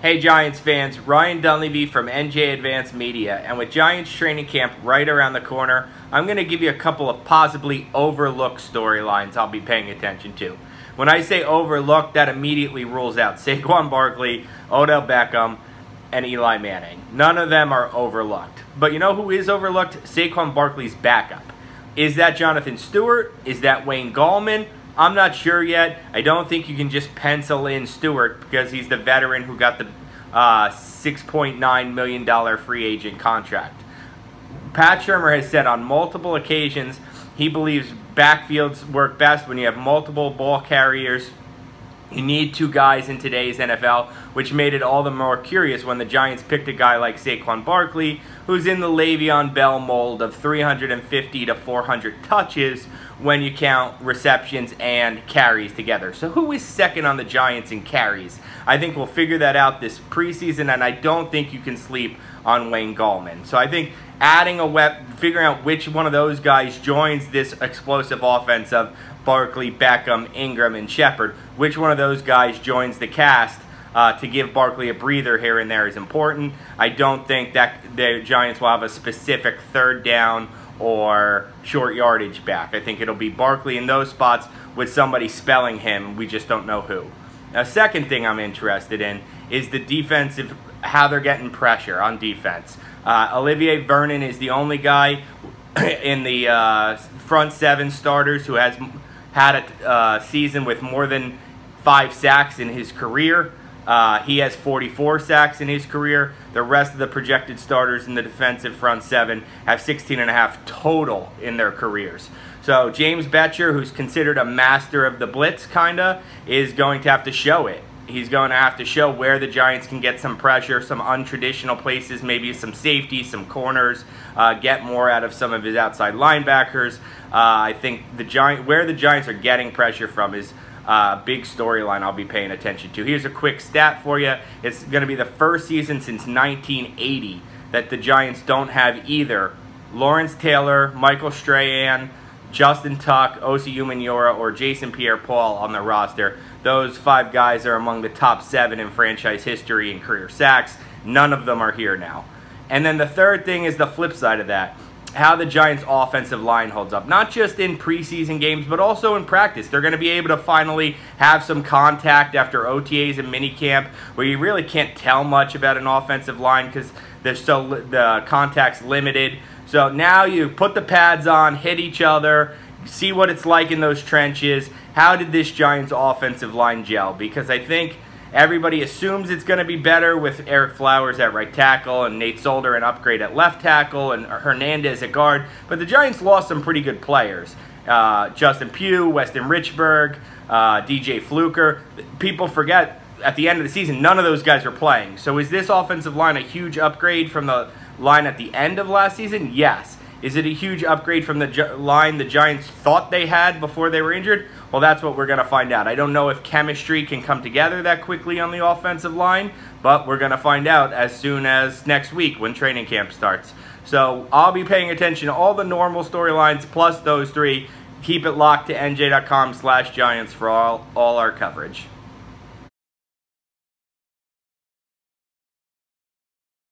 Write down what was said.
Hey Giants fans, Ryan Dunleavy from NJ Advanced Media, and with Giants training camp right around the corner, I'm going to give you a couple of possibly overlooked storylines I'll be paying attention to. When I say overlooked, that immediately rules out Saquon Barkley, Odell Beckham, and Eli Manning. None of them are overlooked. But you know who is overlooked? Saquon Barkley's backup. Is that Jonathan Stewart? Is that Wayne Gallman? I'm not sure yet. I don't think you can just pencil in Stewart because he's the veteran who got the $6.9 million free agent contract. Pat Shurmur has said on multiple occasions he believes backfields work best when you have multiple ball carriers. You need two guys in today's NFL, which made it all the more curious when the Giants picked a guy like Saquon Barkley, who's in the Le'Veon Bell mold of 350 to 400 touches when you count receptions and carries together. So who is second on the Giants in carries? I think we'll figure that out this preseason, and I don't think you can sleep on Wayne Gallman. So I think adding figuring out which one of those guys joins this explosive offense of Barkley, Beckham, Ingram, and Shepard, which one of those guys joins the cast to give Barkley a breather here and there is important. I don't think that the Giants will have a specific third down or short yardage back. I think it'll be Barkley in those spots with somebody spelling him. We just don't know who. A second thing I'm interested in is the defensive, how they're getting pressure on defense. Olivier Vernon is the only guy in the front seven starters who has had a season with more than 5 sacks in his career. He has 44 sacks in his career. The rest of the projected starters in the defensive front seven have 16.5 total in their careers. So James Boettcher, who's considered a master of the blitz, is going to have to show it. He's going to have to show where the Giants can get some pressure, some untraditional places, maybe some safety, some corners, get more out of some of his outside linebackers. I think where the Giants are getting pressure from is a big storyline I'll be paying attention to. Here's a quick stat for you. It's going to be the first season since 1980 that the Giants don't have either Lawrence Taylor, Michael Strahan, Justin Tuck, Osi Umenyiora, or Jason Pierre-Paul on the roster. Those 5 guys are among the top 7 in franchise history in career sacks. None of them are here now. And then the third thing is the flip side of that, how the Giants' offensive line holds up. Not just in preseason games, but also in practice. They're going to be able to finally have some contact after OTAs and minicamp, where you really can't tell much about an offensive line because the contact's limited. So now you put the pads on, hit each other, see what it's like in those trenches. How did this Giants offensive line gel? Because I think everybody assumes it's going to be better with Eric Flowers at right tackle and Nate Solder an upgrade at left tackle and Hernandez at guard. But the Giants lost some pretty good players. Justin Pugh, Weston Richburg, DJ Fluker. People forget at the end of the season, none of those guys are playing. So is this offensive line a huge upgrade from the line at the end of last season? Yes. Is it a huge upgrade from the line the Giants thought they had before they were injured? Well, that's what we're going to find out. I don't know if chemistry can come together that quickly on the offensive line, but we're going to find out as soon as next week when training camp starts. So I'll be paying attention to all the normal storylines plus those 3. Keep it locked to NJ.com/Giants for all our coverage.